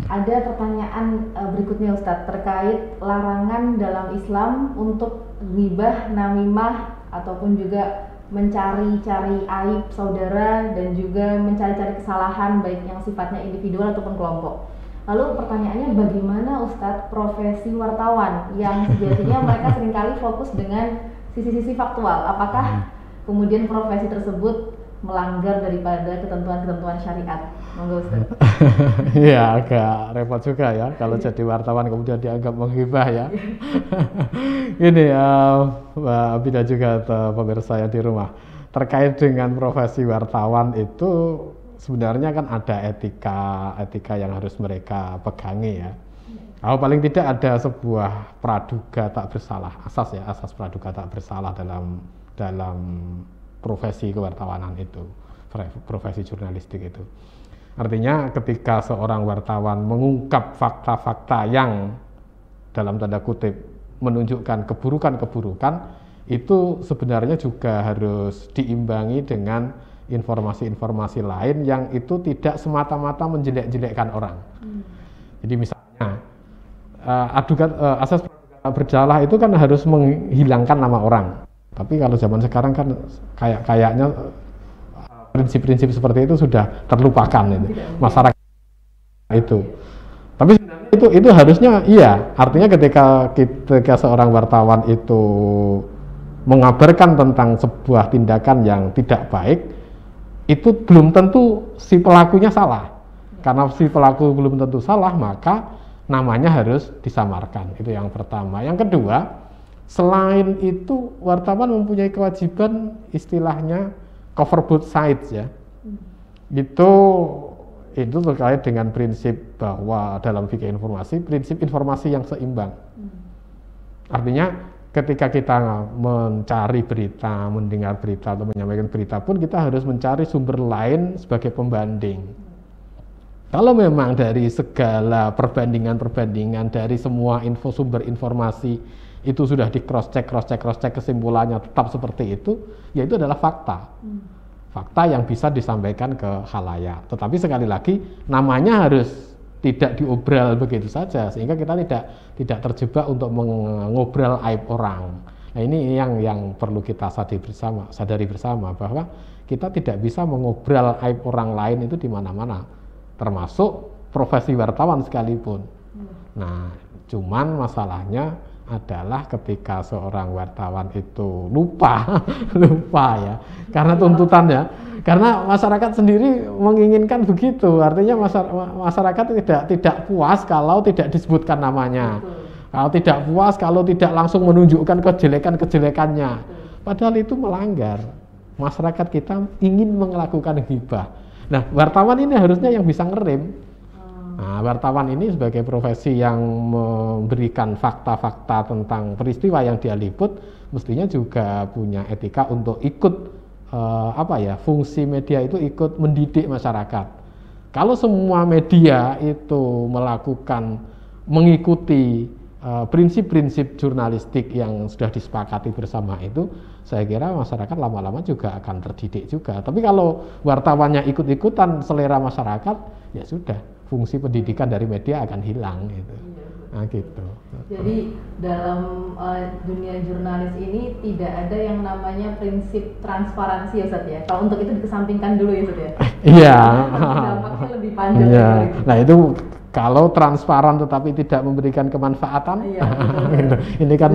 Ada pertanyaan berikutnya Ustadz terkait larangan dalam Islam untuk ghibah, namimah ataupun juga mencari-cari aib saudara dan juga mencari-cari kesalahan baik yang sifatnya individual ataupun kelompok. Lalu pertanyaannya, bagaimana Ustadz profesi wartawan yang sejatinya mereka seringkali fokus dengan sisi-sisi faktual? Apakah kemudian profesi tersebut melanggar daripada ketentuan-ketentuan syariat? Monggo Ustaz. Iya, agak repot juga ya kalau jadi wartawan kemudian dianggap menghibah ya. Ini Mbak Abi dan juga pemirsa yang di rumah, terkait dengan profesi wartawan itu sebenarnya kan ada etika yang harus mereka pegangi ya. Kalau paling tidak ada sebuah praduga tak bersalah, asas praduga tak bersalah dalam profesi kewartawanan itu, profesi jurnalistik itu. Artinya ketika seorang wartawan mengungkap fakta-fakta yang dalam tanda kutip menunjukkan keburukan-keburukan, itu sebenarnya juga harus diimbangi dengan informasi-informasi lain yang itu tidak semata-mata menjelek-jelekkan orang. Jadi misalnya asas praduga bersalah itu kan harus menghilangkan nama orang. Tapi kalau zaman sekarang kan kayaknya prinsip-prinsip seperti itu sudah terlupakan itu masyarakat itu. Tapi itu harusnya iya. Artinya ketika seorang wartawan itu mengabarkan tentang sebuah tindakan yang tidak baik, itu belum tentu si pelakunya salah. Karena si pelaku belum tentu salah, maka namanya harus disamarkan. Itu yang pertama. Yang kedua, selain itu wartawan mempunyai kewajiban istilahnya cover both sides ya. Itu terkait dengan prinsip bahwa dalam fikih informasi, prinsip informasi yang seimbang. Artinya ketika kita mencari berita, mendengar berita atau menyampaikan berita pun kita harus mencari sumber lain sebagai pembanding. Kalau memang dari segala perbandingan dari semua sumber informasi itu sudah di cross check kesimpulannya tetap seperti itu, ya itu adalah fakta. Fakta yang bisa disampaikan ke khalayak. Tetapi sekali lagi namanya harus tidak diobral begitu saja sehingga kita tidak terjebak untuk mengobral aib orang. Nah, ini yang perlu kita sadari bersama bahwa kita tidak bisa mengobral aib orang lain itu di mana-mana, termasuk profesi wartawan sekalipun. Nah, cuman masalahnya adalah ketika seorang wartawan itu lupa ya, karena tuntutannya, karena masyarakat sendiri menginginkan begitu. Artinya masyarakat tidak puas kalau tidak disebutkan namanya, kalau tidak puas kalau tidak langsung menunjukkan kejelekannya, padahal itu melanggar. Masyarakat kita ingin melakukan ghibah. Nah, wartawan ini harusnya yang bisa ngerem. Nah, wartawan ini sebagai profesi yang memberikan fakta-fakta tentang peristiwa yang dia liput, mestinya juga punya etika untuk ikut fungsi media itu ikut mendidik masyarakat. Kalau semua media itu mengikuti prinsip-prinsip jurnalistik yang sudah disepakati bersama itu, saya kira masyarakat lama-lama juga akan terdidik juga. Tapi kalau wartawannya ikut-ikutan selera masyarakat, ya sudah, fungsi pendidikan dari media akan hilang gitu. Nah, gitu. Jadi dalam dunia jurnalis ini tidak ada yang namanya prinsip transparansi ya Ustaz ya. Kalau untuk itu dikesampingkan dulu ya Ustaz ya. Iya. Dampaknya lebih panjang. Iya. Nah, itu kalau transparan tetapi tidak memberikan kemanfaatan, gitu. Ini kan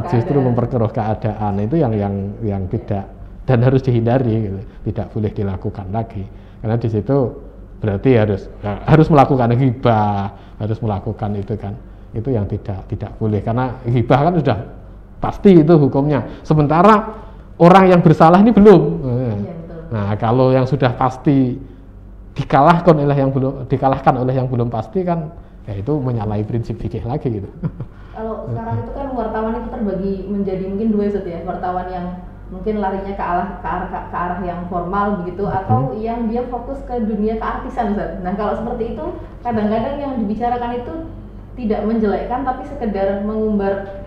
justru memperkeruh keadaan. Itu yang tidak dan harus dihindari gitu. Tidak boleh dilakukan lagi. Karena di situ berarti harus melakukan ghibah, harus melakukan itu kan, itu yang tidak boleh, karena ghibah kan sudah pasti itu hukumnya, sementara orang yang bersalah ini belum. Nah, kalau yang sudah pasti dikalahkan oleh yang belum pasti kan, ya itu menyalahi prinsip fikih lagi gitu. Kalau sekarang itu kan wartawan itu terbagi menjadi mungkin dua ya, wartawan yang mungkin larinya ke arah yang formal begitu, atau yang dia fokus ke dunia keartisan Ustaz. Nah, kalau seperti itu kadang-kadang yang dibicarakan itu tidak menjelekkan tapi sekedar mengumbar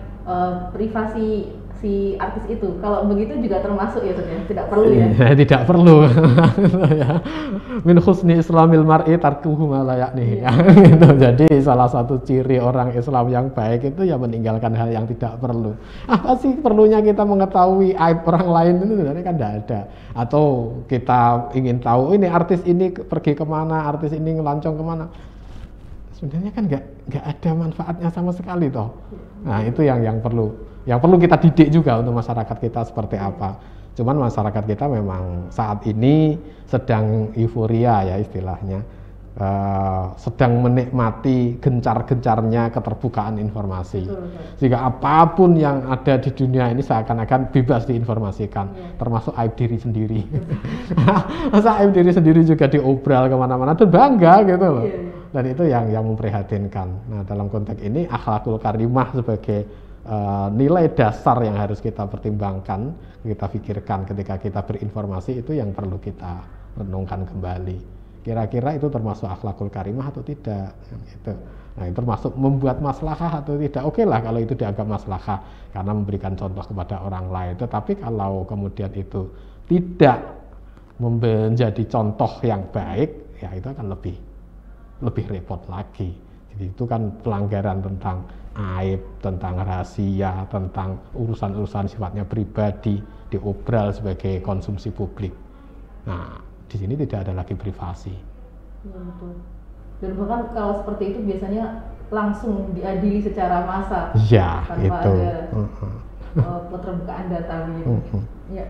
privasi si artis itu. Kalau begitu juga termasuk ya, Ustaz, ya? Tidak perlu ya? Tidak perlu. Ya. Min husni islamil mar'i tarkuhu ma la ya'nihi. Gitu. Jadi salah satu ciri orang Islam yang baik itu ya meninggalkan hal yang tidak perlu. Apa sih perlunya kita mengetahui aib orang lain, itu sebenarnya kan tidak ada. Atau kita ingin tahu ini artis ini pergi kemana, artis ini ngelancong kemana. Sebenarnya kan nggak ada manfaatnya sama sekali toh. Nah itu yang perlu kita didik juga untuk masyarakat kita seperti apa. Cuman masyarakat kita memang saat ini sedang euforia ya istilahnya, sedang menikmati gencar-gencarnya keterbukaan informasi. Sehingga apapun yang ada di dunia ini seakan-akan bebas diinformasikan, termasuk aib diri sendiri. Masa aib diri sendiri juga diobral kemana-mana dan bangga gitu loh. Dan itu yang memprihatinkan. Nah dalam konteks ini akhlakul karimah sebagai nilai dasar yang harus kita pertimbangkan, kita pikirkan ketika kita berinformasi, itu yang perlu kita renungkan kembali. Kira-kira itu termasuk akhlakul karimah atau tidak? Gitu. Nah itu termasuk membuat maslahah atau tidak? Oke lah kalau itu dianggap maslahah karena memberikan contoh kepada orang lain. Tetapi kalau kemudian itu tidak menjadi contoh yang baik, ya itu akan lebih repot lagi. Jadi itu kan pelanggaran tentang aib, tentang rahasia, tentang urusan-urusan sifatnya pribadi diobral sebagai konsumsi publik. Nah, di sini tidak ada lagi privasi. Ya, betul. Dan bahkan kalau seperti itu biasanya langsung diadili secara massal. Ya, tanpa itu. ada keterbukaan data gitu. Ya.